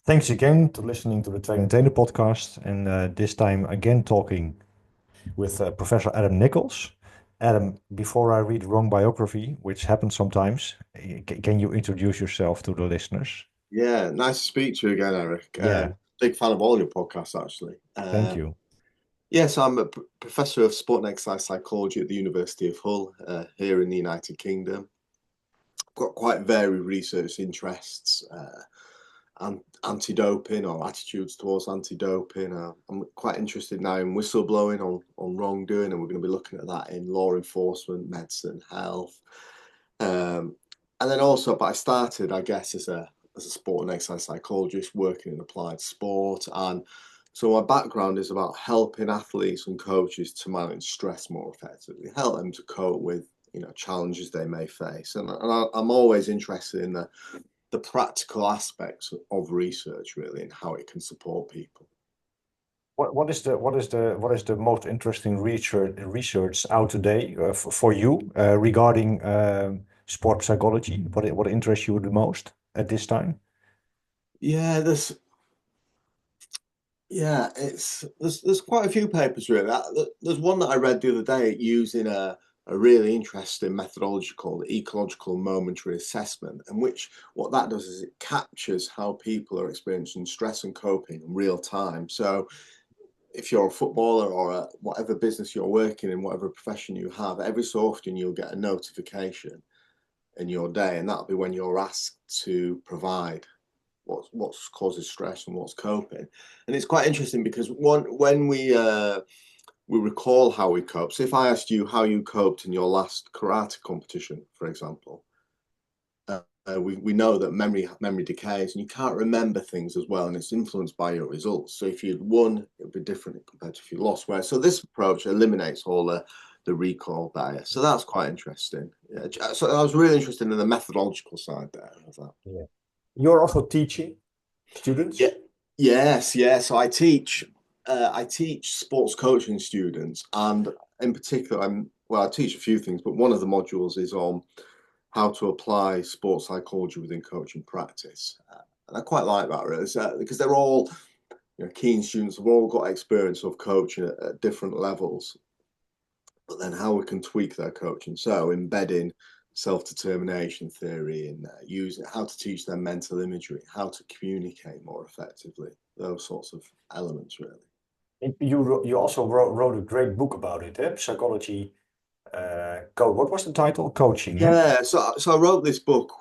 Thanks again to listening to the Train Trainer podcast, and this time again talking with Professor Adam Nicholls. Adam, before I read wrong biography, which happens sometimes, can you introduce yourself to the listeners? Yeah, nice to speak to you again, Eric. Yeah, Big fan of all your podcasts, actually. thank you. Yes, I'm a professor of sport and exercise psychology at the University of Hull here in the United Kingdom. I've got quite varied research interests, anti-doping or attitudes towards anti-doping. I'm quite interested now in whistleblowing on wrongdoing, and we're going to be looking at that in law enforcement, medicine, health. And then also, but I started, I guess, as a sport and exercise psychologist working in applied sport. And so my background is about helping athletes and coaches to manage stress more effectively, help them to cope with challenges they may face. I'm always interested in the practical aspects of research, really, and how it can support people. What is the most interesting research out today for you regarding sport psychology? What interests you the most at this time? Yeah, there's quite a few papers really. There's one that I read the other day using a really interesting methodology called ecological momentary assessment, and which what that does is it captures how people are experiencing stress and coping in real time. So if you're a footballer or whatever business you're working in, whatever profession you have, every so often you'll get a notification in your day, and that'll be when you're asked to provide what's causes stress and what's coping. And it's quite interesting because when we recall how we cope. So if I asked you how you coped in your last karate competition, for example, we know that memory decays and you can't remember things as well, and it's influenced by your results. So if you'd won, it would be different compared to if you lost. Where so this approach eliminates all the recall bias. So that's quite interesting. Yeah, so I was really interested in the methodological side there of that. Yeah. You're also teaching Yeah. students? Yes, yeah. So I teach sports coaching students, and in particular, I teach a few things, but one of the modules is on how to apply sports psychology within coaching practice. And I quite like that really, because they're all keen students. Have all got experience of coaching at different levels, but then how we can tweak their coaching. So embedding self-determination theory and using how to teach them mental imagery, how to communicate more effectively, those sorts of elements really. You also wrote a great book about it, eh? Psychology Code. What was the title? Coaching, eh? Yeah, so I wrote this book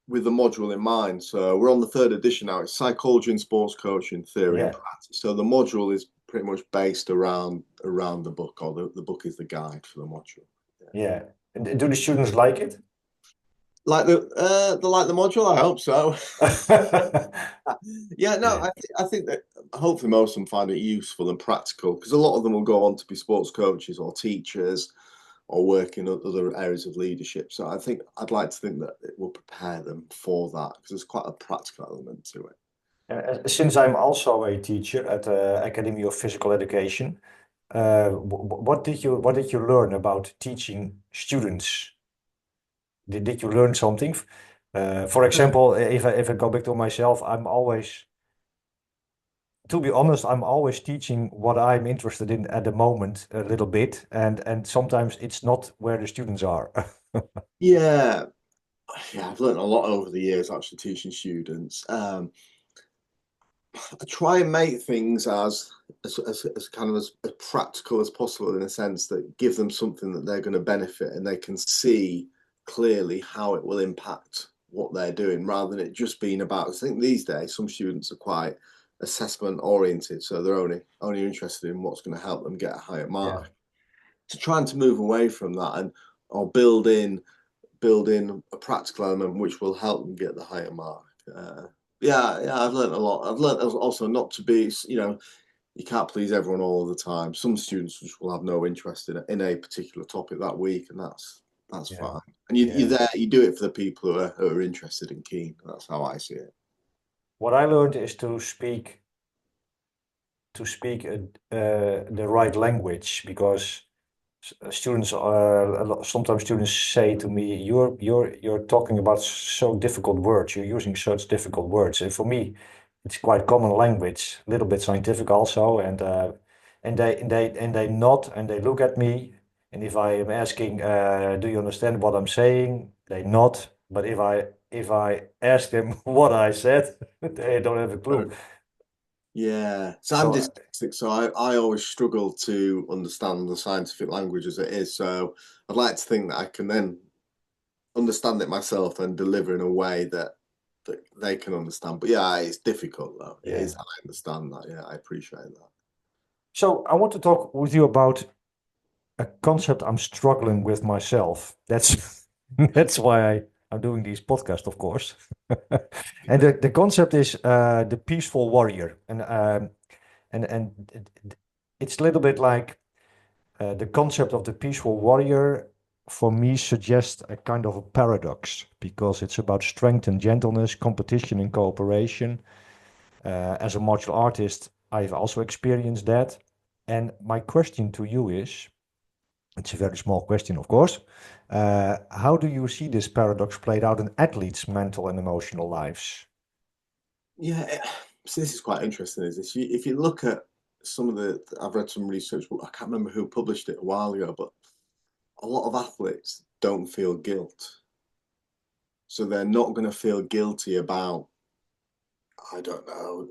with the module in mind. So we're on the third edition now. It's psychology and sports coaching theory and Yeah, practice. So the module is pretty much based around the book, or the book is the guide for the module. Yeah. yeah. Do the students like it? Like the module, I hope so. Yeah, no, Yeah, I think that hopefully most of them find it useful and practical, because a lot of them will go on to be sports coaches or teachers or work in other areas of leadership. So I think I'd like to think that it will prepare them for that, because there's quite a practical element to it. Since I'm also a teacher at the Academy of Physical Education, what did you learn about teaching students? Did you learn something? For example, if I go back to myself, to be honest, I'm always teaching what I'm interested in at the moment a little bit, and sometimes it's not where the students are. Yeah, yeah, I've learned a lot over the years actually teaching students. I try and make things as kind of as practical as possible, in a sense that give them something that they're going to benefit and they can see clearly how it will impact what they're doing, rather than it just being about. I think these days some students are quite assessment oriented, so they're only interested in what's going to help them get a higher Yeah. mark. To trying to move away from that, and or build in a practical element which will help them get the higher mark. Yeah, I've learned a lot. I've learned also not to be, you can't please everyone all the time. Some students just will have no interest in a particular topic that week, and that's Yeah. fine. And you're Yeah. there, you do it for the people who are interested and keen. That's how I see it. What I learned is to speak the right language, because students sometimes students say to me, you're talking about so difficult words, you're using such difficult words, and for me it's quite common language, a little bit scientific also, and they nod and they look at me, and if I am asking, do you understand what I'm saying? They nod, but if I ask them what I said, they don't have a clue. Yeah, so I'm So dyslexic, so I always struggle to understand the scientific language as it is. So I'd like to think that I can then understand it myself and deliver in a way that they can understand. But yeah, it's difficult though. It yeah. is. I understand that. Yeah, I appreciate that. So I want to talk with you about a concept I'm struggling with myself. That's that's why I'm doing these podcasts, of course. And the concept is the peaceful warrior, and it's a little bit like the concept of the peaceful warrior. For me, suggests a kind of a paradox because it's about strength and gentleness, competition and cooperation. As a martial artist, I've also experienced that. And my question to you is, it's a very small question, of course. How do you see this paradox played out in athletes' mental and emotional lives? Yeah, so this is quite interesting. Is this if you look at some of the I've read some research, but I can't remember who published it a while ago, but a lot of athletes don't feel guilt. So they're not going to feel guilty about, I don't know,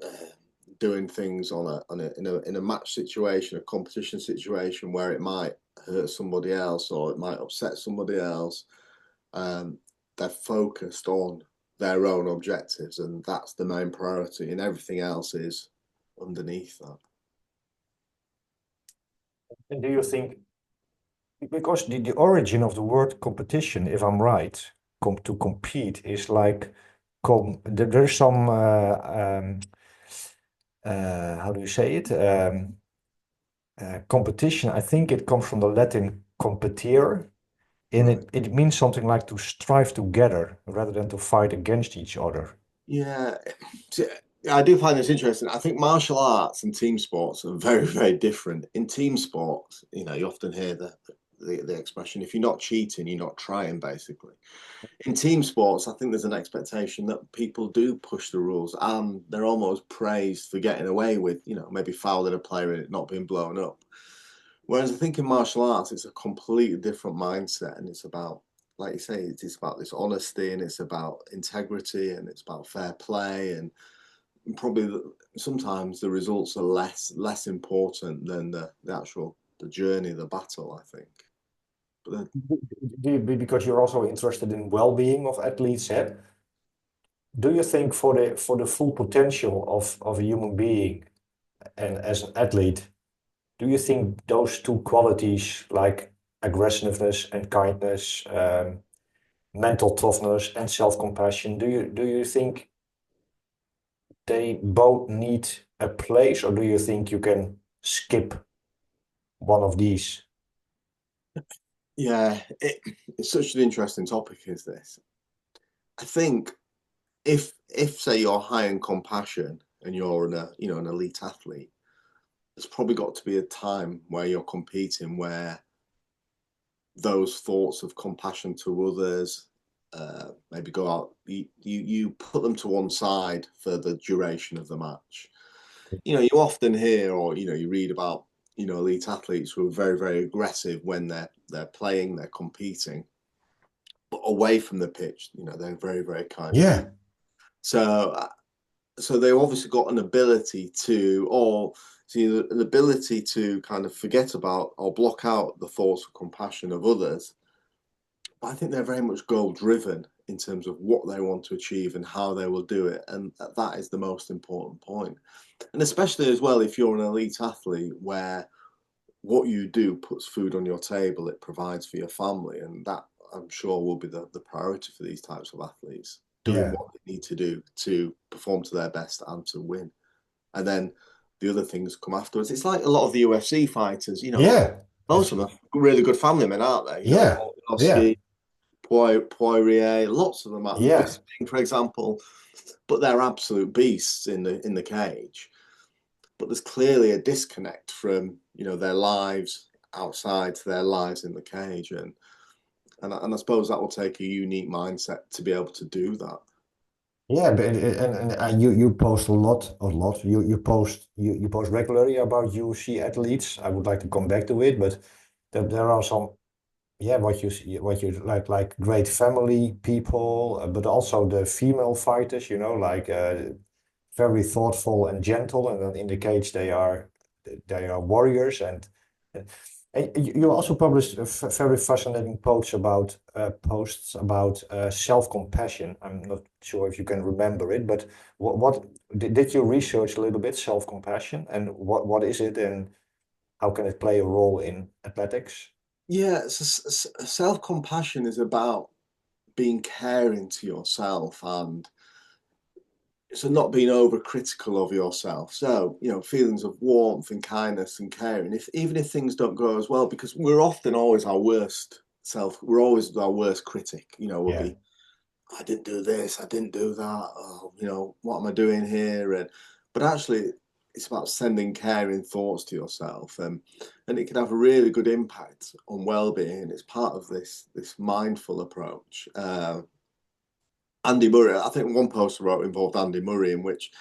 doing things in a match situation, a competition situation where it might hurt somebody else or it might upset somebody else. Um, they're focused on their own objectives, and that's the main priority, and everything else is underneath that. And do you think, because the origin of the word competition, if I'm right, to compete is like, there's some, how do you say it? Competition, I think it comes from the Latin competire, and Right. it means something like to strive together rather than to fight against each other. Yeah, see, I do find this interesting. I think martial arts and team sports are very, very different. In team sports, you often hear the expression, if you're not cheating, you're not trying, basically. In team sports, I think there's an expectation that people do push the rules and they're almost praised for getting away with, maybe fouling a player and it not being blown up. Whereas I think in martial arts, it's a completely different mindset, and it's about, like you say, it's about this honesty, and it's about integrity, and it's about fair play, and probably sometimes the results are less important than the actual the journey, the battle. I think, but then, Because you're also interested in well-being of athletes, eh? Do you think for the full potential of a human being and as an athlete, do you think those two qualities like aggressiveness and kindness, mental toughness and self-compassion, do you think they both need a place, or do you think you can skip one of these? yeah, it's such an interesting topic. Is this? I think if say you're high in compassion and you're an elite athlete, there's probably got to be a time where you're competing where those thoughts of compassion to others maybe go out. You put them to one side for the duration of the match. You often hear or you read about elite athletes who are very, very aggressive when they're playing, they're competing, but away from the pitch, they're very, very kind. Yeah. So so they've obviously got an ability to, or see, an ability to kind of forget about or block out the thoughts of compassion of others. But I think they're very much goal driven in terms of what they want to achieve and how they will do it. And that is the most important point. And especially as well, if you're an elite athlete where what you do puts food on your table, it provides for your family. And that I'm sure will be the priority for these types of athletes, doing Yeah. what they need to do to perform to their best and to win. And then the other things come afterwards. It's like a lot of the UFC fighters, Yeah. most It's of them are really good family men, aren't they? yeah. Yeah. Volkanovski, Poirier, lots of them are. Yeah. Bisping, for example, but they're absolute beasts in the cage. But there's clearly a disconnect from their lives outside to their lives in the cage, and I suppose that will take a unique mindset to be able to do that. Yeah, but you post a lot. You post regularly about UFC athletes. I would like to come back to it, but there are some, yeah, what you like great family people, but also the female fighters, like very thoughtful and gentle, and that indicates they are warriors. And you also published very fascinating posts about self-compassion. I'm not sure if you can remember it, but what did you research a little bit self-compassion, and what is it, and how can it play a role in athletics? Yeah, self-compassion is about being caring to yourself and so not being overcritical of yourself. So, feelings of warmth and kindness and caring, if even if things don't go as well, because we're often always our worst self, we're always our worst critic. We'll Yeah. be, I didn't do this, I didn't do that. Oh, what am I doing here? But actually, it's about sending caring thoughts to yourself, and it can have a really good impact on well-being. It's part of this mindful approach. Andy Murray, I think one post I wrote involved Andy Murray, in which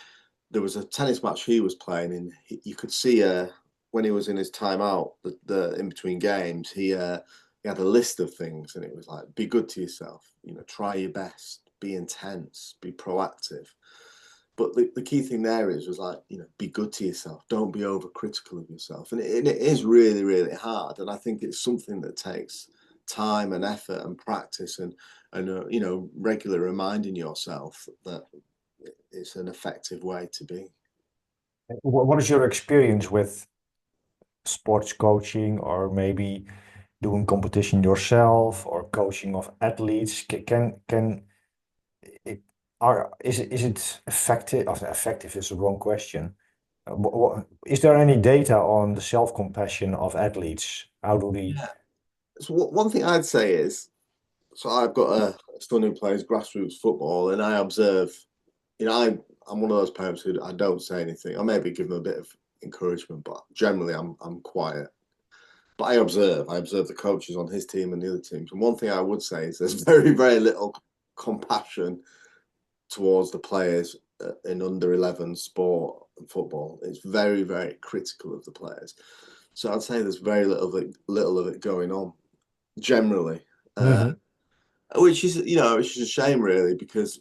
there was a tennis match he was playing, and you could see when he was in his timeout, the in between games, he had a list of things, and it was like, be good to yourself, try your best, be intense, be proactive. But the key thing there was like, be good to yourself. Don't be overcritical of yourself. And it is really, really hard. And I think it's something that takes time and effort and practice and regular reminding yourself that it's an effective way to be. What is your experience with sports coaching, or maybe doing competition yourself, or coaching of athletes? Can it is it effective? Effective is the wrong question. Is there any data on the self-compassion of athletes? How do they? Yeah. So one thing I'd say is, so I've got a son who plays grassroots football, and I observe, I'm one of those parents who I don't say anything. I maybe give them a bit of encouragement, but generally I'm quiet. But I observe the coaches on his team and the other teams. And one thing I would say is there's very, very little compassion towards the players in under 11 sport and football. It's very, very critical of the players. So I'd say there's very little of it going on generally, uh, Mhm. which is a shame really, because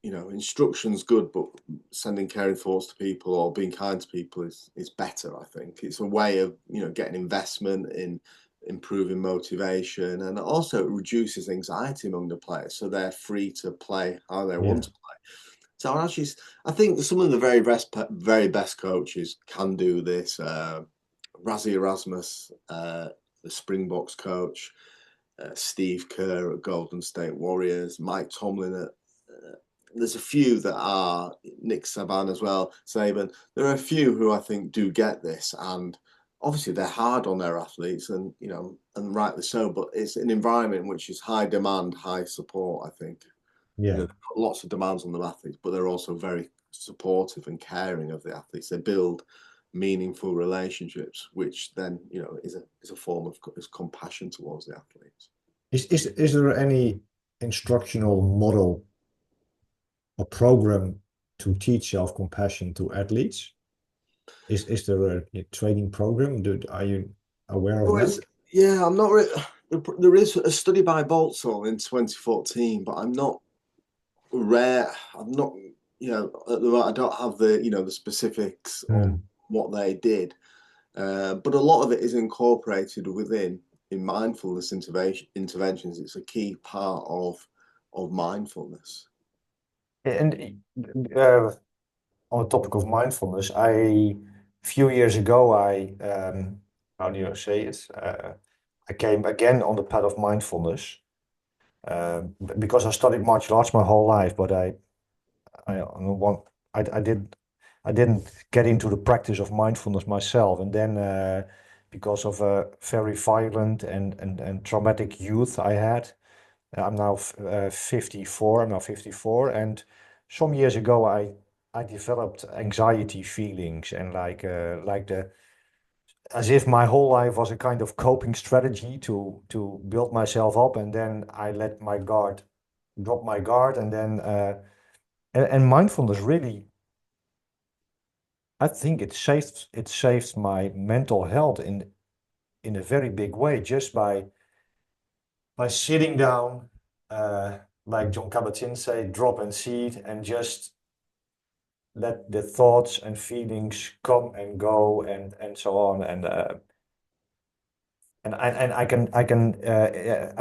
instruction's good, but sending caring thoughts to people or being kind to people is better. I think it's a way of getting investment in improving motivation, and also it reduces anxiety among the players, so they're free to play how they want Yeah. to play. So actually, I think some of the very best coaches can do this. Razzie Erasmus, the Springboks coach, Steve Kerr at Golden State Warriors, Mike Tomlin at there's a few that are Nick Saban as well, Saban. There are a few who I think do get this, and obviously they're hard on their athletes, and rightly so. But it's an environment which is high demand, high support. I think Yeah. they put lots of demands on the athletes, but they're also very supportive and caring of the athletes. They build meaningful relationships, which then is a form of is compassion towards the athletes. Is there any instructional model or program to teach self-compassion to athletes? Is there a training program? Are you aware of Well, that? yeah, I'm not really. There is a study by Baltzell in 2014, but I'm not rare. I'm not, at the moment, I don't have the specifics on Hmm. what they did. But a lot of it is incorporated within in mindfulness interventions. It's a key part of mindfulness. And on the topic of mindfulness, a few years ago, how do you say it? I came again on the path of mindfulness, because I studied martial arts my whole life, but I don't want, I didn't get into the practice of mindfulness myself, and then because of a very violent and traumatic youth I had, I'm now 54. I'm now 54, and some years ago I developed anxiety feelings, and like the as if my whole life was a kind of coping strategy to build myself up, and then I let my guard drop my guard, and then and mindfulness really, I think it saves my mental health in a very big way just by sitting down, like John Kabat-Zinn say, drop and seed, and just let the thoughts and feelings come and go, and so on, and I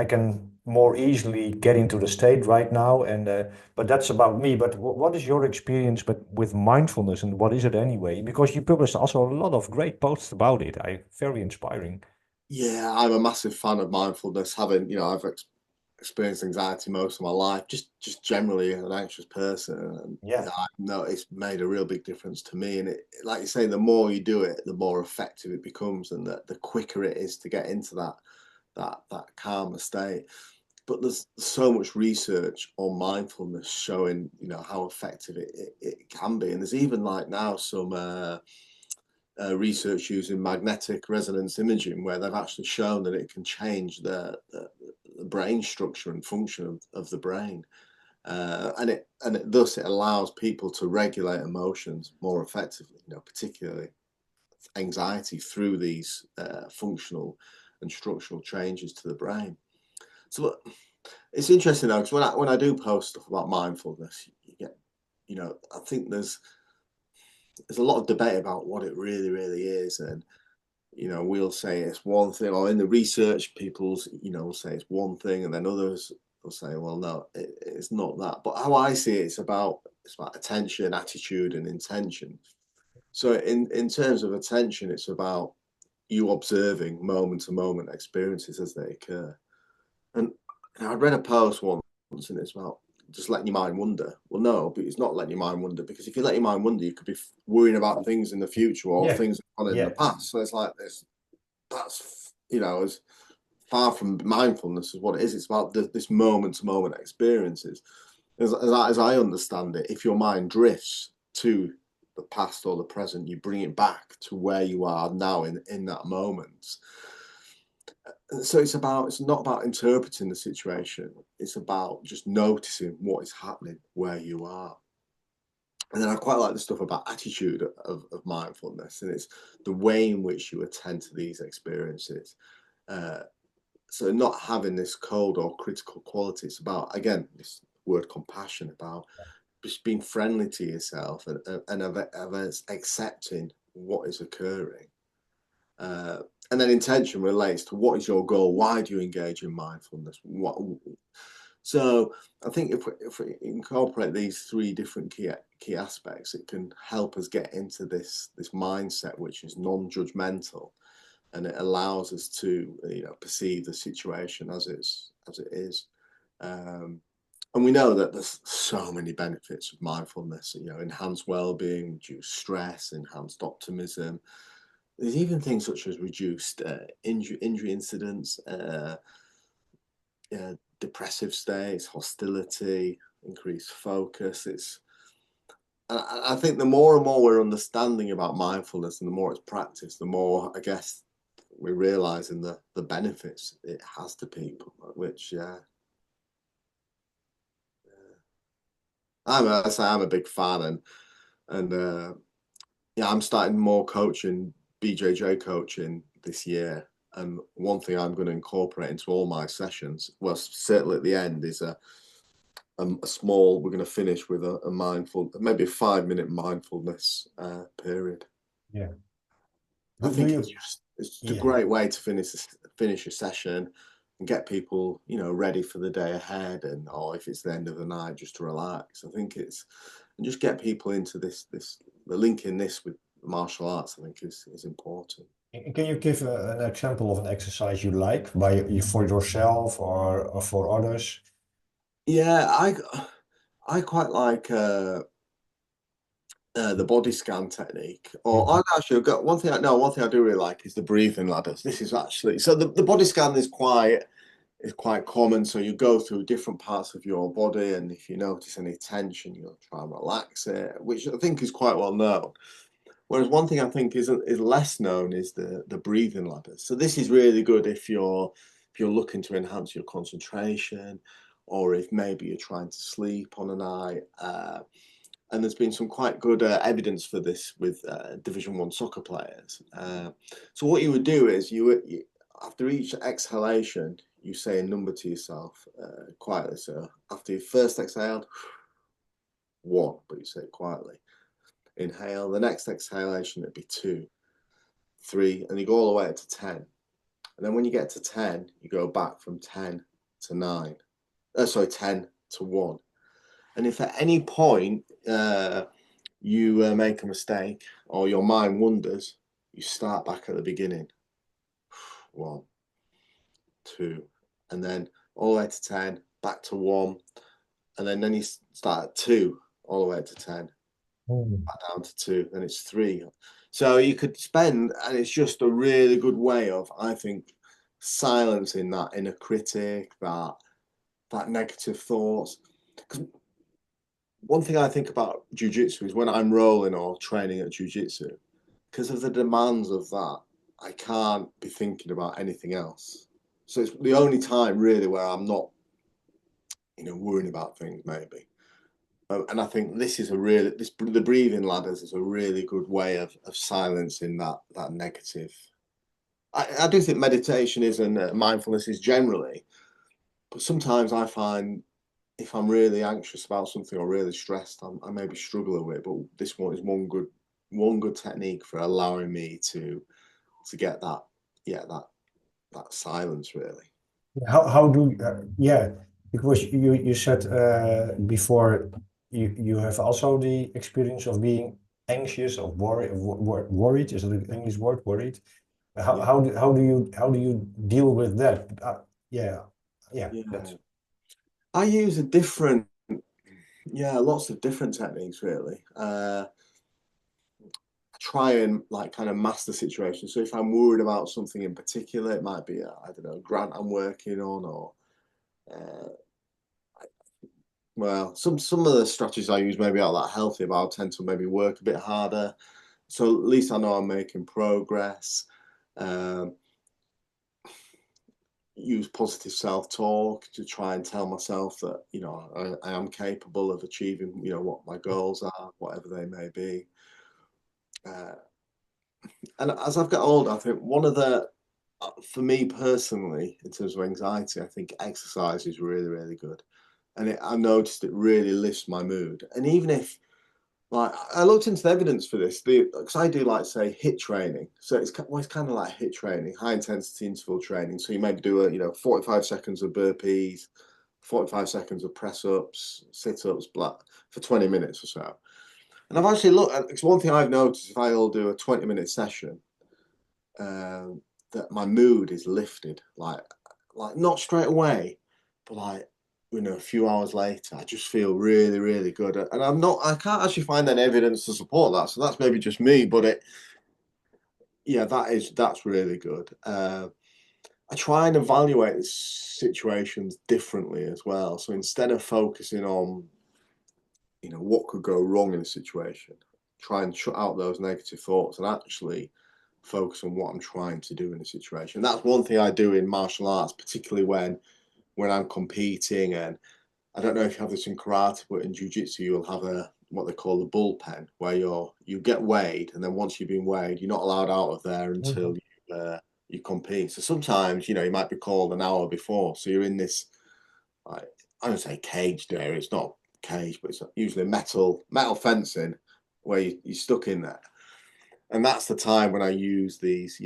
can more easily get into the state right now, and but that's about me. But what is your experience with mindfulness, and what is it anyway? Because you published also a lot of great posts about it. Very inspiring. Yeah, I'm a massive fan of mindfulness. Having, I've experienced anxiety most of my life, just generally an anxious person, and Yeah. I've noticed made a real big difference to me. And it, like you say, the more you do it, the more effective it becomes, and the quicker it is to get into that calmer state. But there's so much research on mindfulness showing, how effective it can be, and there's even like now some research using magnetic resonance imaging where they've actually shown that it can change the brain structure and function of the brain. And thus it allows people to regulate emotions more effectively, particularly anxiety through these functional and structural changes to the brain. So it's interesting though, because when I do post stuff about mindfulness, you get, I think there's a lot of debate about what it really, really is. And, we'll say it's one thing, or in the research, people's, will say it's one thing, and then others will say, well, no, it's not that. But how I see it, it's about attention, attitude, and intention. So in terms of attention, it's about you observing moment to moment experiences as they occur. And I read a post once, and it's about just letting your mind wander. Well, no, but it's not letting your mind wander, because if you let your mind wander, you could be worrying about things in the future or Yeah. things on in the Yeah. past. So it's like this. That's as far from mindfulness as what it is. It's about this moment to moment experiences. As I understand it, if your mind drifts to the past or the present, you bring it back to where you are now in that moment. So it's not about interpreting the situation. It's about just noticing what is happening where you are. And then I quite like the stuff about attitude of mindfulness, and it's the way in which you attend to these experiences. Uh, so not having this cold or critical quality. It's about, again, this word compassion, about just being friendly to yourself, and of accepting what is occurring. And then intention relates to what is your goal? Why do you engage in mindfulness? So I think if we incorporate these three different key aspects, it can help us get into this mindset which is non-judgmental, and it allows us to perceive the situation as it is. Um, and we know that there's so many benefits of mindfulness. Enhanced well-being, reduced stress, enhanced optimism. There's even things such as reduced injury incidents, depressive states, hostility, increased focus. I think the more and more we're understanding about mindfulness, and the more it's practiced, the more, I guess, we're realizing the benefits it has to people. Which, I'm a big fan, and yeah, I'm starting more coaching, BJJ coaching this year. And one thing I'm going to incorporate into all my sessions, well, certainly at the end, is a small. We're going to finish with a mindful, maybe a 5 minute mindfulness period. Yeah. I Do think you? it's just a Yeah. great way to finish a session and get people ready for the day ahead, and or if it's the end of the night, just to relax. I think it's and just get people into this the link in this with martial arts. I think is important. Can you give an example of an exercise you like for yourself or for others? Yeah, I quite like the body scan technique. Or Mhm. I'd actually got one thing. One thing I do really like is the breathing ladders. This is actually so the body scan is quite common. So you go through different parts of your body, and if you notice any tension, you'll try and relax it, which I think is quite well known. Whereas one thing I think is less known is the breathing ladders. So this is really good if you're looking to enhance your concentration, or if maybe you're trying to sleep on a night. And there's been some quite good evidence for this with Division One soccer players. So what you would do is after each exhalation, you say a number to yourself quietly. So after your first exhale, one, but you say it quietly. Inhale. The next exhalation, it'd be two, three, and you go all the way up to 10. And then when you get to 10, you go back from 10 to 9. 10 to 1. And if at any point you make a mistake or your mind wanders, you start back at the beginning. 1, 2, and then all the way to 10, back to 1, and then you start at 2, all the way to 10, back down to 2, then it's 3. So you could spend, and it's just a really good way of, I think, silencing that inner critic, that negative thoughts. Because one thing I think about jiu-jitsu is when I'm rolling or training at jiu-jitsu, because of the demands of that, I can't be thinking about anything else. So it's the only time really where I'm not, worrying about things maybe. And I think this is the breathing ladders is a really good way of silencing that negative. I do think meditation is and mindfulness is generally, but sometimes I find if I'm really anxious about something or really stressed, I maybe struggle with it. But this one is one good technique for allowing me to get that silence really. How do yeah, because you said before you have also the experience of being anxious or worried, is it an English word, worried? Yeah, How do you deal with that? Yeah, yeah, yeah. that's I use lots of different techniques really. I try and like kind of master the situation. So if I'm worried about something in particular, it might be I don't know, a grant I'm working on, or uh, well, some of the strategies I use maybe aren't that healthy, but I'll tend to maybe work a bit harder. So at least I know I'm making progress. Um, use positive self-talk to try and tell myself that I am capable of achieving what my goals are, whatever they may be. Uh, and as I've got older, I think one of the for me personally, in terms of anxiety, I think exercise is really, really good. And I noticed it really lifts my mood. And even if, like, I looked into the evidence for this, because I do, like, say, HIIT training. So it's kind of like HIIT training, high intensity interval training. So you maybe do 45 seconds of burpees, 45 seconds of press ups, sit ups, for 20 minutes or so. And I've actually looked at, it's one thing I've noticed if I'll do a 20-minute session, um, that my mood is lifted, like not straight away, but like a few hours later, I just feel really, really good. And I can't actually find any evidence to support that. So that's maybe just me, but that's really good. I try and evaluate situations differently as well. So instead of focusing on, what could go wrong in a situation, try and shut out those negative thoughts and actually focus on what I'm trying to do in a situation. That's one thing I do in martial arts, particularly when I'm competing. And I don't know if you have this in karate, but in jiu-jitsu you'll have what they call the bullpen, where you get weighed, and then once you've been weighed, you're not allowed out of there until you compete. So sometimes you might be called an hour before, so you're in this, like, I don't say caged area. It's not cage, but it's usually metal fencing where you're stuck in there. And that's the time when I use these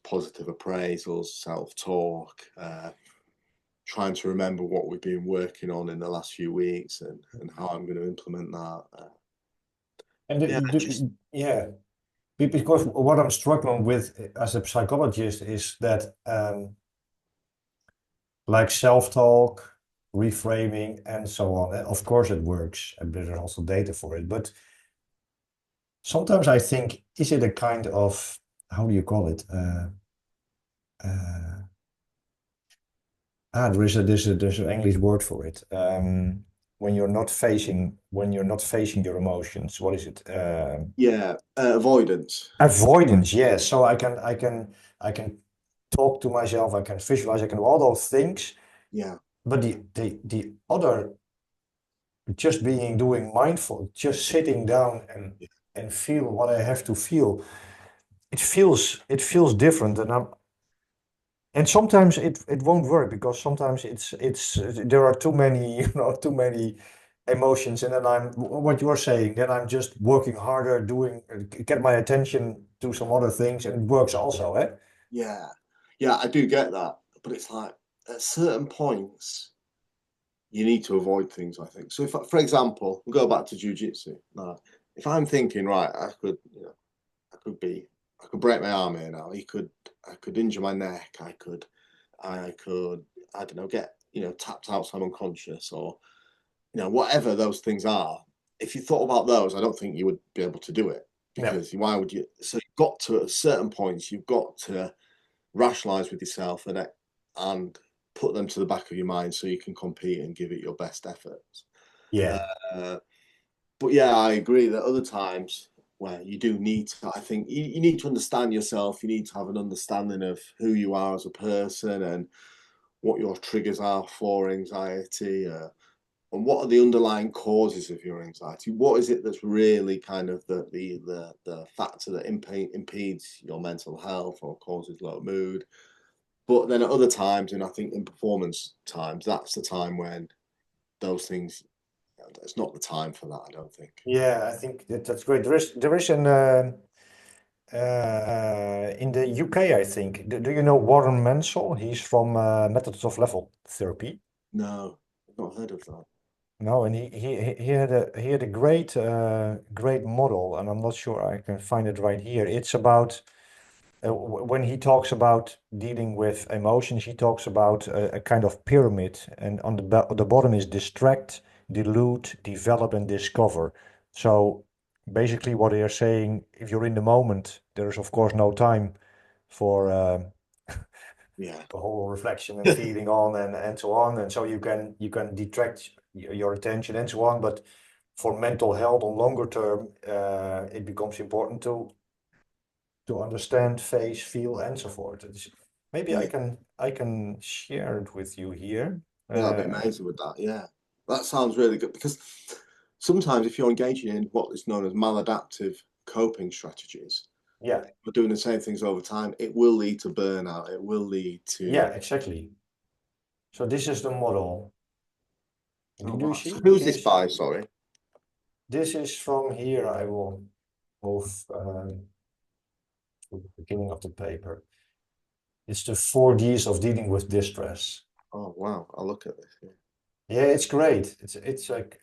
positive appraisals, self-talk, trying to remember what we've been working on in the last few weeks and how I'm going to implement that. and Yeah, just yeah, because what I'm struggling with as a psychologist is that like self-talk, reframing, and so on. And of course, it works, and there's also data for it. But sometimes I think, is it a kind of, how do you call it? Uh, there's an English word for it. When you're not facing your emotions, what is it? avoidance. Avoidance. Yes. So I can talk to myself. I can visualize. I can do all those things. Yeah, but the other, just being doing mindful, just sitting down and feel what I have to feel. It feels different, and sometimes it won't work because sometimes it's there are too many too many emotions, and then what you're saying, then I'm just working harder, doing get my attention to some other things, and it works also, eh? Yeah, yeah, I do get that, but it's like at certain points you need to avoid things. I think so. If, for example, we'll go back to jujitsu. Now, if I'm thinking, right, I could be, I could break my arm here now. I could injure my neck. I could, I don't know, get tapped out so I'm unconscious, or whatever those things are. If you thought about those, I don't think you would be able to do it No. because why would you? So you've got to at certain points, you've got to rationalize with yourself and put them to the back of your mind so you can compete and give it your best efforts. Yeah. Uh, but yeah, I agree that other times where you do need to, I think you need to understand yourself. You need to have an understanding of who you are as a person and what your triggers are for anxiety. And what are the underlying causes of your anxiety? What is it that's really kind of the factor that impedes your mental health or causes low mood? But then at other times, and I think in performance times, that's the time when those things. It's not the time for that. I don't think. Yeah, I think that's great. There is an in the UK, I think. Do you know Warren Mansell? He's from Methods of Level Therapy. No, I've not heard of that. No, and he had a great model, and I'm not sure I can find it right here. It's about when he talks about dealing with emotions, he talks about a kind of pyramid, and on the bottom is distract, dilute, develop, and discover. So basically, what they are saying, if you're in the moment, there is of course no time for Yeah, the whole reflection and feeling on and so on, and so you can detract your attention and so on. But for mental health on longer term, it becomes important to understand, face, feel, and so forth. Maybe I yeah, can share it with you here. yeah. I'd be amazing with that. Yeah, that sounds really good because sometimes if you're engaging in what is known as maladaptive coping strategies, Yeah, but doing the same things over time, it will lead to burnout. It will lead yeah, to. exactly. So this is the model. Oh Do you wow! So see? who's Can you this see? by? Sorry. This is from here. I will move to the beginning of the paper. It's the 4Ds of dealing with distress. Oh wow! I'll look at this. Yeah. Yeah, it's great. It's like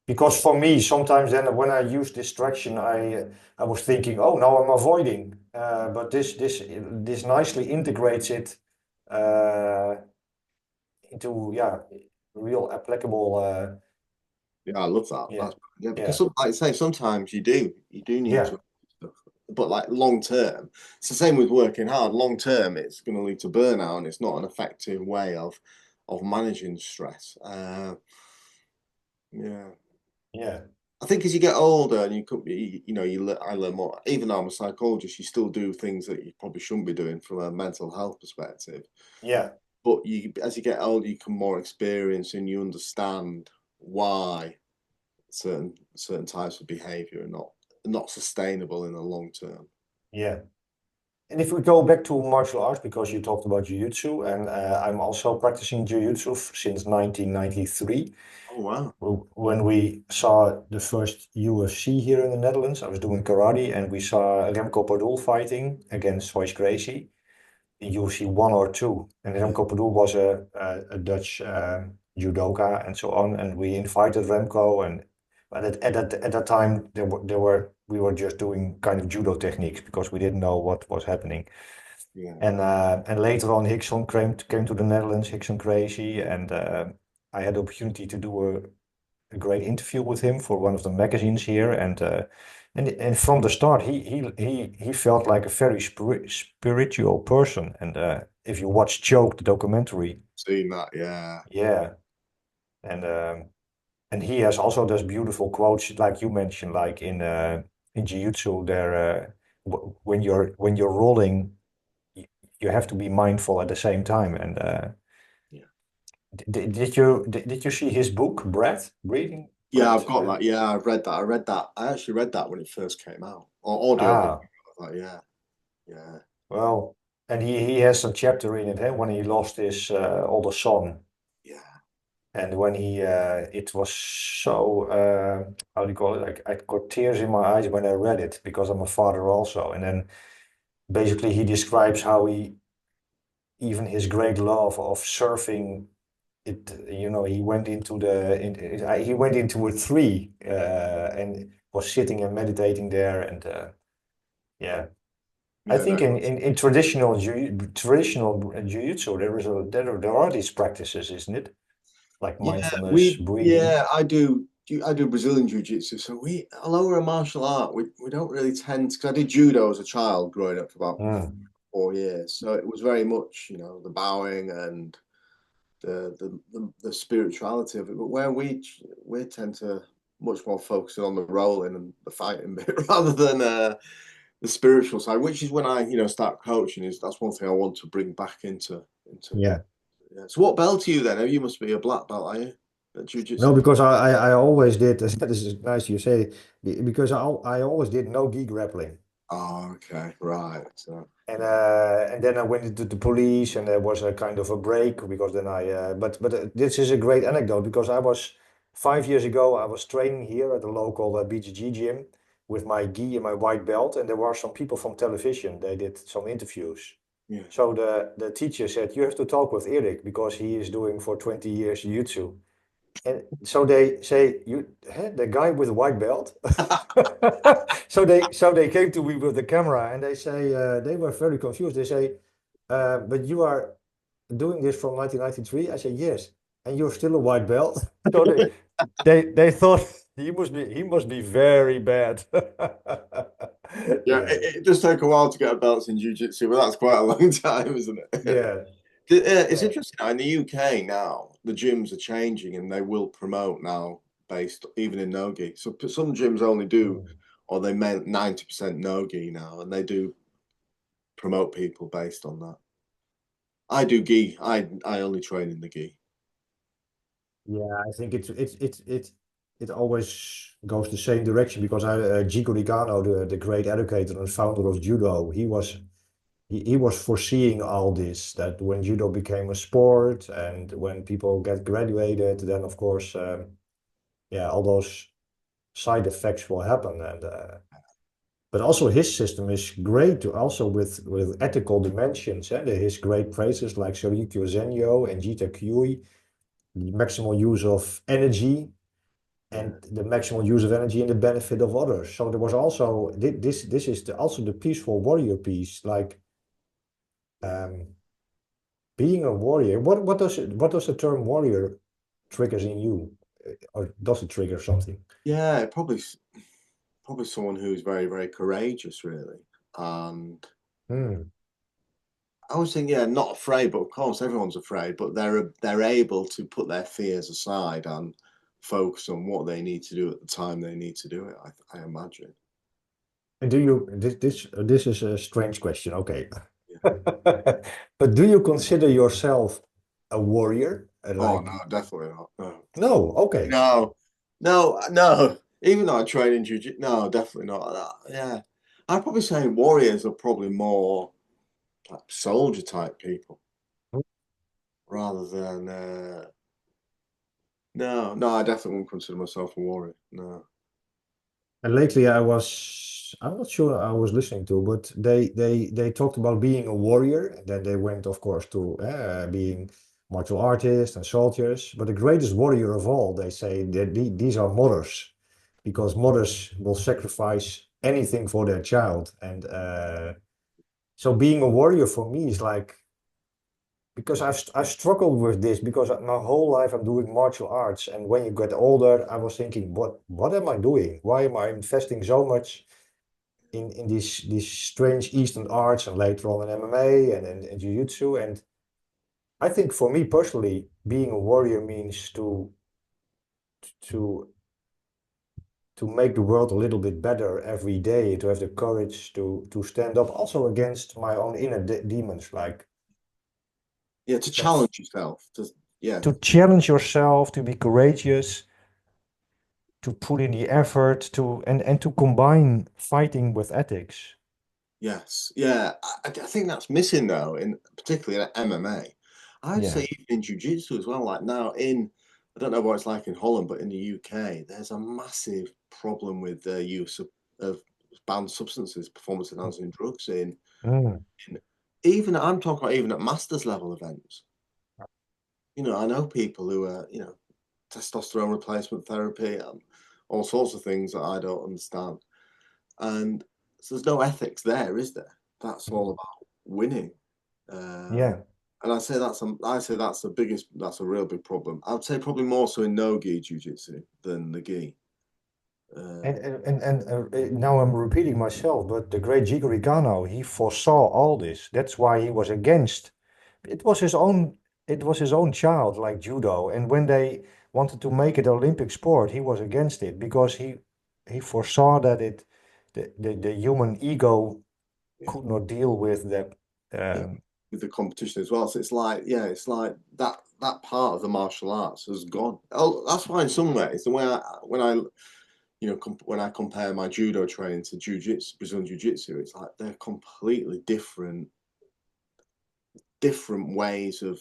because for me sometimes then when I use distraction, I was thinking, oh, now I'm avoiding. But this nicely integrates it uh, into real applicable. Yeah, I love that. Yeah, That's yeah, because yeah, like I say, sometimes you do need yeah, to stuff. But like long term, it's the same with working hard. Long term, it's going to lead to burnout, and it's not an effective way of managing stress. Yeah, yeah, I think as you get older and you could be, I learn more. Even though I'm a psychologist, you still do things that you probably shouldn't be doing from a mental health perspective. yeah, But as you get older, you become more experienced and you understand why certain types of behavior are not sustainable in the long term. yeah. And if we go back to martial arts, because you talked about jiu-jitsu, and I'm also practicing jiu-jitsu since 1993. Oh wow. When we saw the first UFC here in the Netherlands, I was doing karate, and we saw Remco Padul fighting against Royce Gracie in UFC 1 or 2. And Yeah, Remco Padul was a Dutch judoka and so on. And we invited Remco, and but at that time we were just doing kind of judo techniques because we didn't know what was happening. yeah, And later on, Hickson came to the Netherlands, Hickson Gracie, and I had the opportunity to do a great interview with him for one of the magazines here, and from the start he felt like a very spiritual person. And if you watch Choke, the documentary, seen that. Yeah, yeah, and he has also those beautiful quotes like you mentioned, like in Jiu-Jitsu, there when you're rolling, y- you have to be mindful at the same time, and Did you see his book, Breathing? Yeah, Bread? I've got that. Yeah, I've read that. I read that. I actually read that when it first came out, or audio book. Ah, I thought, yeah, yeah, well, and he has a chapter in it, when he lost his older son, yeah, and when he it was so how do you call it? Like I got tears in my eyes when I read it because I'm a father also, and then basically he describes how he even his great love of surfing it, he went into he went into a tree and was sitting and meditating there, and yeah, I yeah. No, think in traditional jiu-jitsu there are these practices, isn't it? Like yeah, mindfulness, breathing. I do. I do Brazilian jiu-jitsu. So although we're a martial art, we don't really tend because I did judo as a child growing up for about Mm, 4 years. So it was very much, the bowing and the spirituality of it. But where we tend to much more focus on the rolling and the fighting bit rather than the spiritual side, which is when I start coaching. Is That's one thing I want to bring back into. yeah. Yeah. So what belt are you then? You must be a black belt, are you? At No, jiu-jitsu. because I always did. This is nice you say, because I always did no gi grappling. Oh, okay, right. So And then I went into the police, and there was a kind of a break because then but this is a great anecdote because I was 5 years ago I was training here at the local BGG gym with my gi and my white belt, and there were some people from television. They did some interviews. yeah. So the teacher said, you have to talk with Erik because he is doing for 20 years jiu-jitsu. And so they say, the guy with the white belt. So they came to me with the camera, and they say they were very confused. They say, but you are doing this from 1993? I said, yes. And you're still a white belt? So they thought he must be very bad. Yeah, Yeah. it does take a while to get a belt in jiu-jitsu, but that's quite a long time, isn't it? Yeah. It's Yeah. interesting now in the UK now, the gyms are changing and they will promote now based even in no-gi. So some gyms only do, Mm. or they meant 90% no-gi now, and they do promote people based on that. I do gi. I only train in the gi. Yeah, I think it always goes the same direction because Jigo Rigano, the great educator and founder of judo, he was foreseeing all this, that when judo became a sport and when people get graduated, then of course, yeah, all those side effects will happen. And but also his system is great to also with ethical dimensions. His great phrases like Sorikyo Zenyo and Jita Kyui, the maximal use of energy and Yeah, the maximal use of energy and the benefit of others. So there was also this is also the peaceful warrior piece, like yeah, um, being a warrior. What does the term warrior triggers in you, or does it trigger something? yeah. Probably someone who's very very courageous, really, and Hmm. I was thinking, yeah, not afraid, but of course everyone's afraid, but they're able to put their fears aside and focus on what they need to do at the time they need to do it. I imagine. And do you this is a strange question, okay? Yeah. But do you consider yourself a warrior? Oh Like, no, definitely not. No, no, okay. no, no. Even though I train in jiu-jitsu, no, definitely not. Yeah, I'd probably say warriors are probably more like soldier type people rather than. No, no, I definitely wouldn't consider myself a warrior. No. And lately, I'm not sure I was listening to, but they talked about being a warrior, and then they went, of course, to being martial artists and soldiers. But the greatest warrior of all, they say that these are mothers, because mothers will sacrifice anything for their child. And so being a warrior for me is like, because I've struggled with this because my whole life I'm doing martial arts, and when you get older, I was thinking, what am I doing? Why am I investing so much in these strange Eastern arts, and later on in MMA and in Jiu-Jitsu? And I think for me personally, being a warrior means to to make the world a little bit better every day, to have the courage to stand up also against my own inner demons. Like Yeah, to that's challenge yourself. Yes, to challenge yourself, to be courageous, to put in the effort, to and to combine fighting with ethics. yes, yeah. I think that's missing though, in particularly in MMA. I'd Yeah. say even in jiu-jitsu as well. Like now in, I don't know what it's like in Holland, but in the UK, there's a massive problem with the use of banned substances, performance enhancing drugs Mm, in even I'm talking about even at masters level events. I know people who are, testosterone replacement therapy, all sorts of things that I don't understand. And so there's no ethics there, is there? That's all mm. about winning. Uh, Yeah. and I say that's that's a real big problem. I'd say probably more so in no gi jiu-jitsu than the gi. And Uh, now I'm repeating myself, but the great Jigoro Kano, he foresaw all this. That's why he was against. It was his own. It was his own child, like judo. And when they wanted to make it Olympic sport, he was against it because he foresaw that the human ego yeah, could not deal with that. yeah, Um, with the competition as well. So it's like, yeah, it's like that part of the martial arts has gone. Oh, that's why in some ways the way I when I when I compare my judo training to jiu-jitsu, Brazilian jiu-jitsu, it's like they're completely different ways of,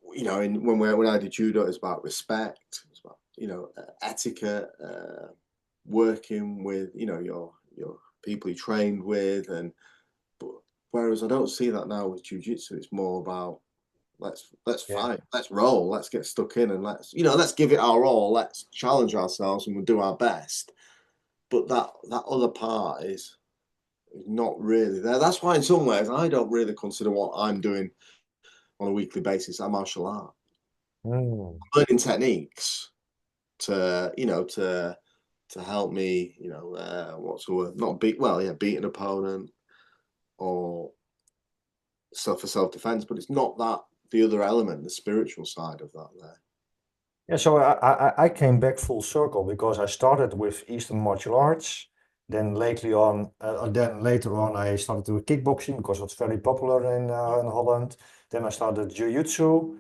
when I did judo, it's about respect, it's about, etiquette, working with, your people you trained with, but whereas I don't see that now with jiu-jitsu, it's more about let's yeah. fight, let's roll, let's get stuck in, and let's give it our all, let's challenge ourselves, and we'll do our best. But that other part is not really there. That's why, in some ways, I don't really consider what I'm doing on a weekly basis a martial art. Mm, Learning techniques to help me, what's the word? Not beat, well, yeah, beat an opponent or for self defense, but it's not that the other element, the spiritual side of that there. Yeah, so I came back full circle because I started with Eastern martial arts. Then later on, I started with kickboxing because it's very popular in Holland. Then I started jiu-jitsu.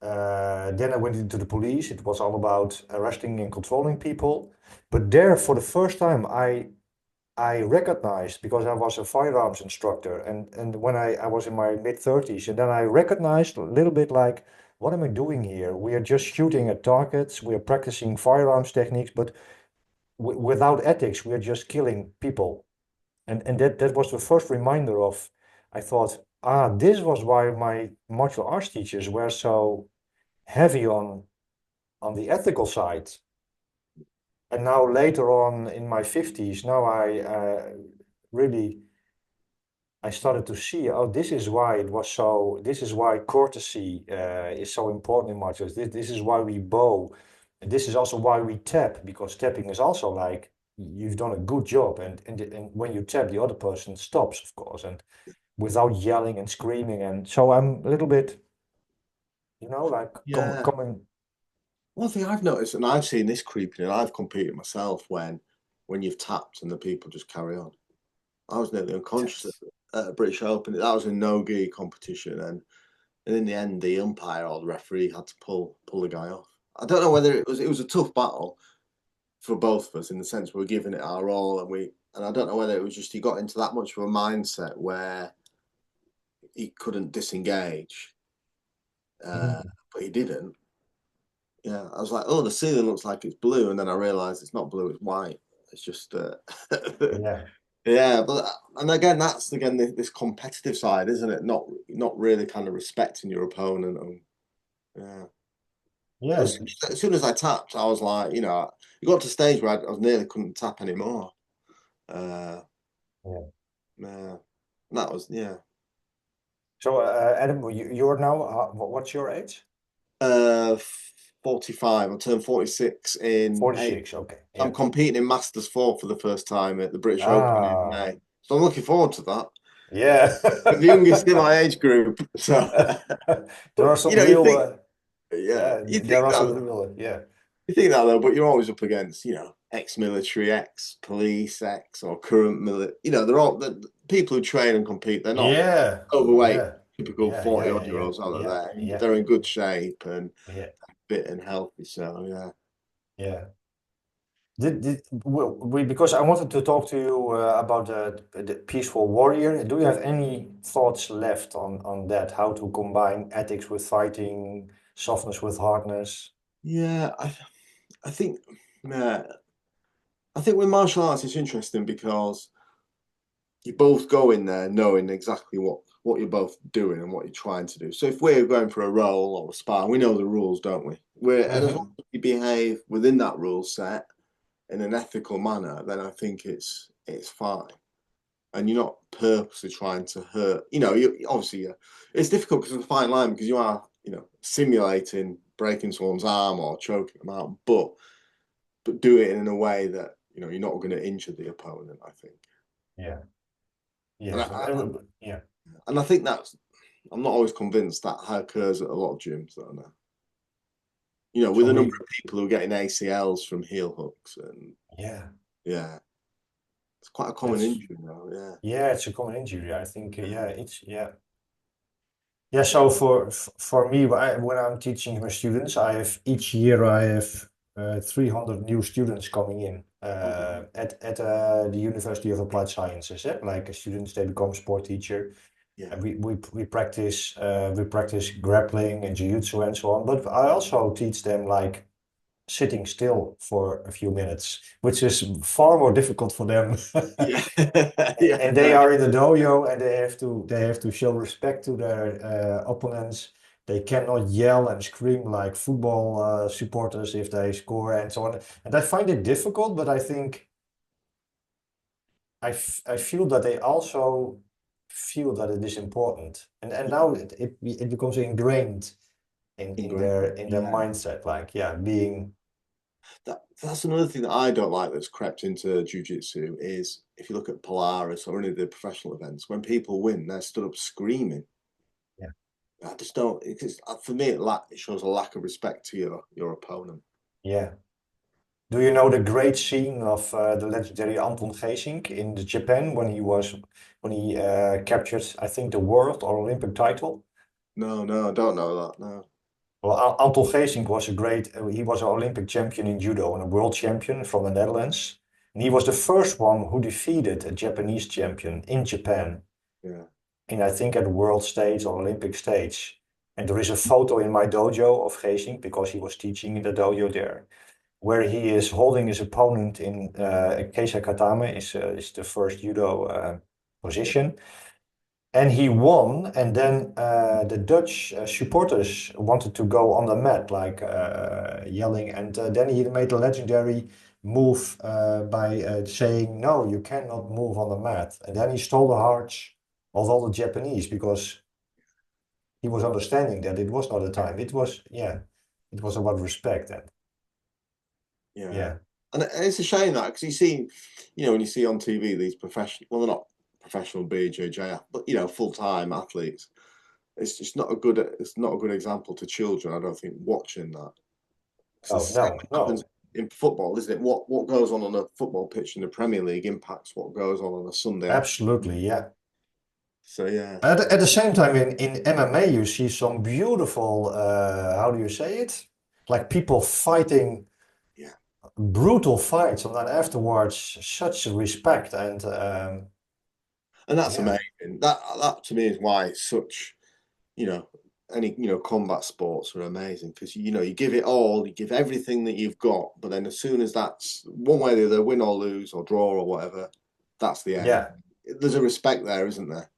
Then I went into the police. It was all about arresting and controlling people. But there, for the first time, I recognized because I was a firearms instructor, and when I was in my mid-30s, and then I recognized a little bit like, what am I doing here? We are just shooting at targets. We are practicing firearms techniques, but without ethics, we are just killing people. And that was the first reminder of, I thought, this was why my martial arts teachers were so heavy on the ethical side. And now later on in my 50s, now I really I started to see, this is why this is why courtesy is so important in martial arts. This is why we bow. And this is also why we tap, because tapping is also like, you've done a good job. And when you tap, the other person stops, of course, and without yelling and screaming. And so I'm a little bit, like Yeah. coming, One thing I've noticed, and I've seen this creeping in, I've competed myself when you've tapped and the people just carry on. I was nearly unconscious at a British Open. That was a no-gi competition, and in the end, the umpire or the referee had to pull the guy off. I don't know whether it was a tough battle for both of us in the sense we were giving it our all, and I don't know whether it was just he got into that much of a mindset where he couldn't disengage, uh, mm, but he didn't. Yeah, I was like, oh, the ceiling looks like it's blue, and then I realised it's not blue, it's white. It's just yeah, yeah, but and again, that's again this competitive side, isn't it? Not really kind of respecting your opponent. And yeah, yeah, as soon as I tapped, I was like, it got to a stage where I was nearly couldn't tap anymore. Uh, yeah. yeah, that was yeah. So Adam, you're now, what's your age? Uh, 45. I'll turn 46 in April. 46. Okay. I'm Yeah. competing in Masters 4 for the first time at the British Open in Ah, May. So I'm looking forward to that. yeah. I'm the youngest in my age group. So, There but are some you real, think, yeah, yeah, there are some real, yeah, you think that though, but you're always up against, ex-military, ex-police, ex or current military. They're all the people who train and compete. They're not yeah, overweight yeah. typical Yeah, yeah, 40 yeah, odd year yeah, olds out yeah, there. yeah, They're in good shape and yeah, fit and healthy. So yeah. yeah. Because I wanted to talk to you about the peaceful warrior. Do you have any thoughts left on that? How to combine ethics with fighting, softness with hardness? Yeah, I think yeah, I think with martial arts it's interesting because you both go in there knowing exactly what you're both doing and what you're trying to do. So if we're going for a roll or a spar, we know the rules, don't we? And as long Hmm. as you behave within that rule set in an ethical manner, then I think it's fine. And you're not purposely trying to hurt. You obviously it's difficult because it's a fine line because you are simulating breaking someone's arm or choking them out, but do it in a way that you're not going to injure the opponent. I think, Yeah. and Yes. Yeah. I think that's I'm not always convinced that occurs at a lot of gyms, though. No. With For a number me, of people who are getting ACLs from heel hooks, and yeah, yeah, it's quite a common that's injury now. Yeah, yeah, it's a common injury. I think yeah, it's yeah. Yeah, so for me, when I'm teaching my students, I have each year I have 300 new students coming in oh, wow. at the University of Applied Sciences. Like students, they become sport teacher, Yeah, and we practice grappling and jiu-jitsu and so on. But I also teach them like sitting still for a few minutes, which is far more difficult for them. yeah, And they yeah, are in the dojo and they have to show respect to their opponents. They cannot yell and scream like football supporters if they score and so on. And I find it difficult, but I think I feel that they also feel that it is important. And yeah. now it becomes ingrained in Ingrained. their Yeah, mindset, like yeah, being that's another thing that I don't like that's crept into jiu-jitsu is if you look at Polaris or any of the professional events, when people win, they're stood up screaming. yeah. I just don't. For me, it shows a lack of respect to your opponent. Yeah. Do you know the great scene of the legendary Anton Geesink in the Japan when he captured, I think, the world or Olympic title? No, no, I don't know that. No. Well, Anton Geesink was he was an Olympic champion in judo and a world champion from the Netherlands. And he was the first one who defeated a Japanese champion in Japan, Yeah. in I think at the world stage or Olympic stage. And there is a photo in my dojo of Geesink because he was teaching in the dojo there, where he is holding his opponent in Keisa Katame is the first judo position, and he won. And then the Dutch supporters wanted to go on the mat, like yelling, and then he made a legendary move by saying, "No, you cannot move on the mat." And then he stole the hearts of all the Japanese because he was understanding that it was not a time. It was yeah, it was about respect and Yeah. yeah. And it's a shame that because when you see on TV these professional, well, they're not professional BJJ, but full-time athletes. It's not a good example to children, I don't think, watching that. Because Oh the same no, happens no. in football, isn't it? What goes on a football pitch in the Premier League impacts what goes on a Sunday afternoon. Absolutely, yeah. So yeah, At the same time, in MMA, you see some beautiful, how do you say it? Like people fighting yeah, brutal fights, and then afterwards, such respect and and that's yeah, amazing. That to me is why it's such you know, any combat sports are amazing because you give it all, you give everything that you've got, but then as soon as that's one way or the other, win or lose or draw or whatever, that's the end. yeah, There's a respect there, isn't there?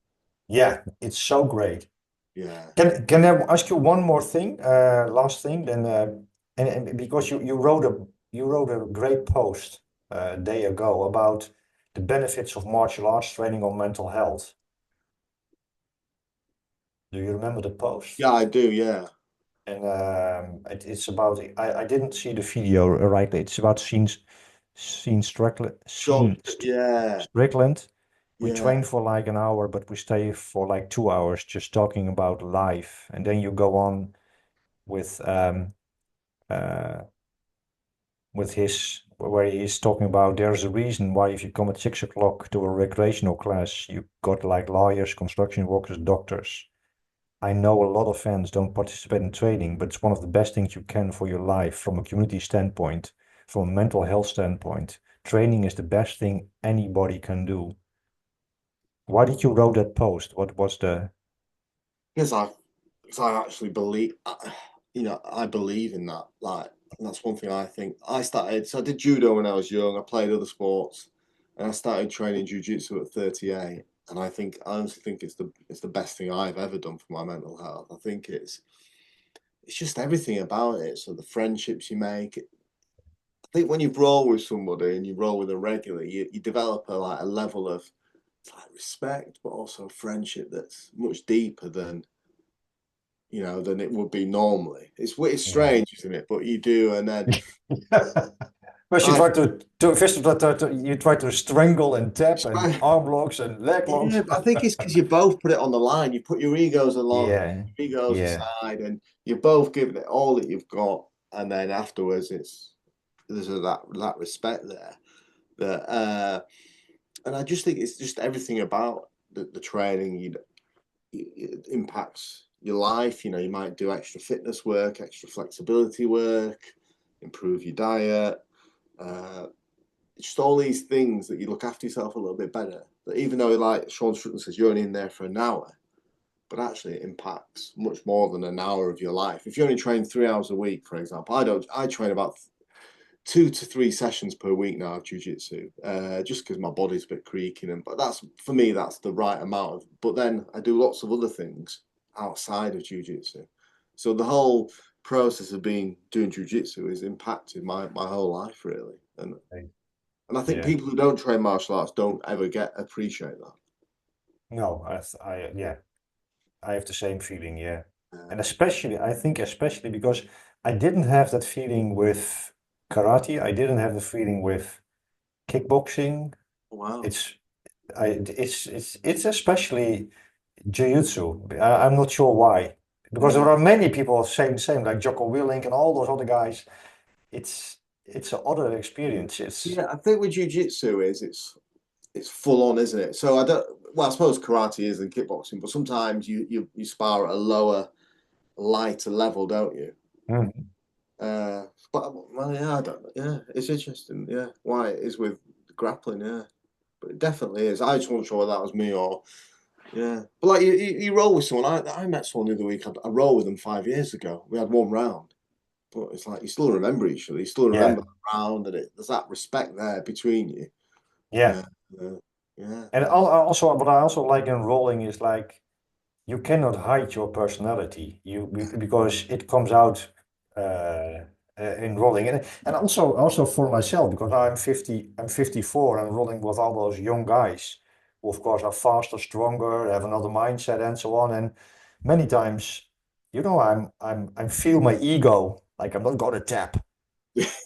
yeah. It's so great. Yeah. Can I ask you one more thing, last thing? Then, and because you wrote a great post a day ago about the benefits of martial arts training on mental health. Do you remember the post? Yeah, I do. Yeah. And it's about I didn't see the video rightly. It's about George. Yeah. Strickland. We Yeah. train for like an hour, but we stay for like 2 hours just talking about life. And then you go on with uh, his where he's talking about there's a reason why if you come at 6 o'clock to a recreational class, you got like lawyers, construction workers, doctors. I know a lot of fans don't participate in training, but it's one of the best things you can for your life from a community standpoint, from a mental health standpoint. Training is the best thing anybody can do. Why did you wrote that post? What was the? Because I actually believe, I believe in that. Like, and that's one thing I think. So I did judo when I was young. I played other sports, and I started training jujitsu at 38. And I honestly think it's the best thing I've ever done for my mental health. I think it's just everything about it. So the friendships you make. I think when you roll with somebody and you roll with them regularly, you develop a level of like respect, but also friendship that's much deeper than it would be normally. It's Yeah. strange, isn't it? But you do, and then First you I try to first you try to strangle and tap and arm locks and leg yeah, locks. but I think it's because you both put it on the line. You put your Yeah, egos yeah, aside, and you're both giving it all that you've got, and then afterwards, there's that respect there. That and I just think it's just everything about the training. It impacts your life. You might do extra fitness work, extra flexibility work, improve your diet. Uh, just all these things that you look after yourself a little bit better. That even though, like Sean Strickland says, you're only in there for an hour, but actually it impacts much more than an hour of your life. If you only train 3 hours a week, for example, I don't. I train about 2 to 3 sessions per week now of jujitsu, just because my body's a bit creaking. But that's for me, that's the right amount of. But then I do lots of other things outside of jujitsu, so the whole process of doing jujitsu has impacted my whole life really, and I think yeah. people who don't train martial arts don't ever appreciate that. No, yeah, I have the same feeling. Yeah, and Uh, especially I think especially because I didn't have that feeling with karate. I didn't have the feeling with kickboxing. wow. It's it's especially jiu-jitsu. I'm not sure why, because Yeah. there are many people saying the same, like Jocko Willink and all those other guys. It's an other experience. It's Yeah, I think with jiu-jitsu it's full on, isn't it? So I don't. Well, I suppose karate is in kickboxing, but sometimes you spar at a lower, lighter level, don't you? Mhm. But well, yeah, I don't know. Yeah, it's interesting. Yeah, why it is with grappling. Yeah, but it definitely is. I just wasn't sure whether that was me or yeah. But like you roll with someone. I met someone the other week. I rolled with them 5 years ago. We had one round, but it's like you still remember each other. You still Yeah, remember the round, and there's that respect there between you. yeah. Uh, uh, yeah, And also, what I also like in rolling is like you cannot hide your personality. Because it comes out in rolling, and also for myself because I'm 54 and rolling with all those young guys who of course are faster, stronger, have another mindset, and so on. And many times, I feel my ego like I'm not gonna tap.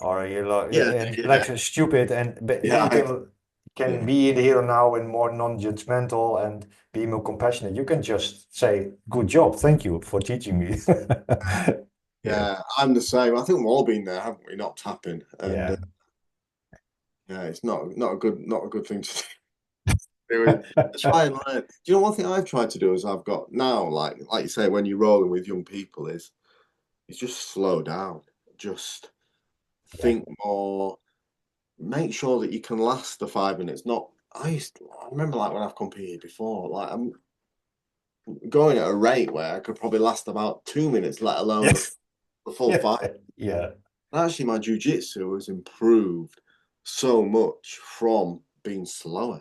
Or yeah, and like yeah, stupid, and but yeah. you can Yeah. be in the here and now and more non-judgmental and be more compassionate. You can just say, "Good job, thank you for teaching me." Yeah, Yeah, I'm the same. I think we've all been there, haven't we? Not tapping, and yeah, yeah, it's not a good thing to do. I try and learn. Do you know one thing I've tried to do is I've got now, like you say, when you're rolling with young people, is just slow down, just yeah, think more, make sure that you can last the 5 minutes. Not I remember like when I've competed before, like I'm going at a rate where I could probably last about 2 minutes, let alone the, yes, the full yeah, five. yeah, Actually, my jujitsu has improved so much from being slower.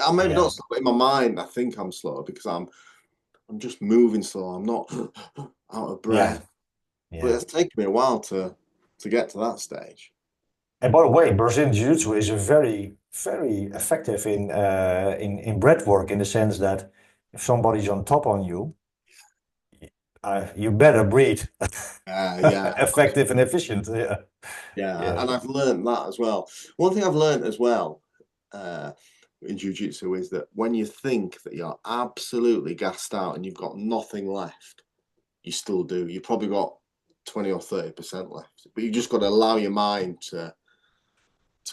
I'm maybe yeah, not slow, but in my mind, I think I'm slower because I'm just moving slow. I'm not out of yeah, breath. But yeah. it's taken me a while to get to that stage. And by the way, Brazilian Jiu-Jitsu is a very effective in breath work in the sense that if somebody's on top on you, you better breathe. Yeah, Effective and efficient. Yeah, yeah, yeah, and I've learned that as well. One thing I've learned as well uh, in jiu-jitsu is that when you think that you're absolutely gassed out and you've got nothing left, you still do. You've probably got 20 or 30% left, but you just got to allow your mind to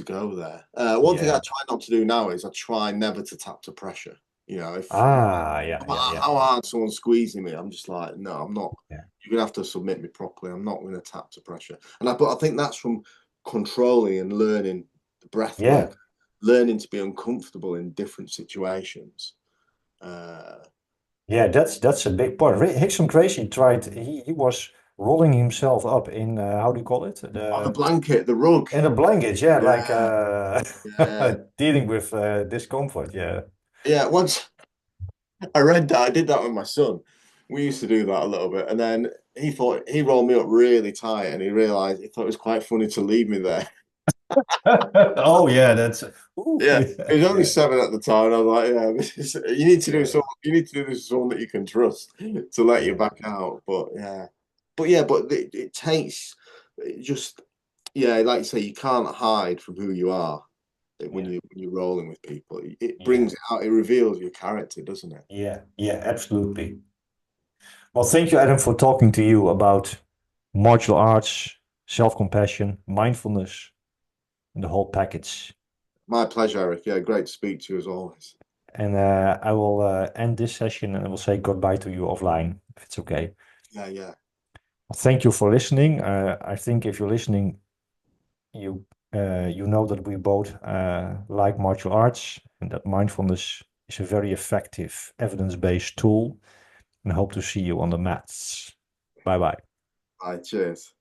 go there. One thing I yeah, try not to do now is I try never to tap to pressure. You know, if Yeah, yeah, yeah, how hard someone's squeezing me, I'm just like, no, I'm not. yeah, You're gonna have to submit me properly. I'm not going to tap to pressure. But I think that's from controlling and learning the breath yeah, work, learning to be uncomfortable in different situations. Uh, yeah. That's a big part. Hickson Gracie tried. He was rolling himself up in how do you call it? oh, the The blanket, the rug. in the blankets. Yeah, like Yeah, yeah, dealing with discomfort. Yeah. yeah. Once I read that, I did that with my son. We used to do that a little bit, and then he thought he rolled me up really tight, and he realized he thought it was quite funny to leave me there. Oh yeah, that's ooh, Yeah, yeah, he was only yeah, 7 at the time. And I was like, yeah, you need to do yeah, so. You need to do this with someone that you can trust to let you yeah, back out. But it takes it just yeah, like you say, you can't hide from who you are when yeah, you're rolling with people. It yeah, brings it out. It reveals your character, doesn't it? yeah, yeah, absolutely. Well, thank you, Adam, for talking to you about martial arts, self-compassion, mindfulness, and the whole package. My pleasure, Eric. Yeah, great to speak to you as always. And I will end this session and I will say goodbye to you offline, if it's okay. Yeah, yeah. Well, thank you for listening. I think if you're listening, you you know that we both like martial arts and that mindfulness is a very effective evidence-based tool. And hope to see you on the mats. Bye bye. Bye. Cheers.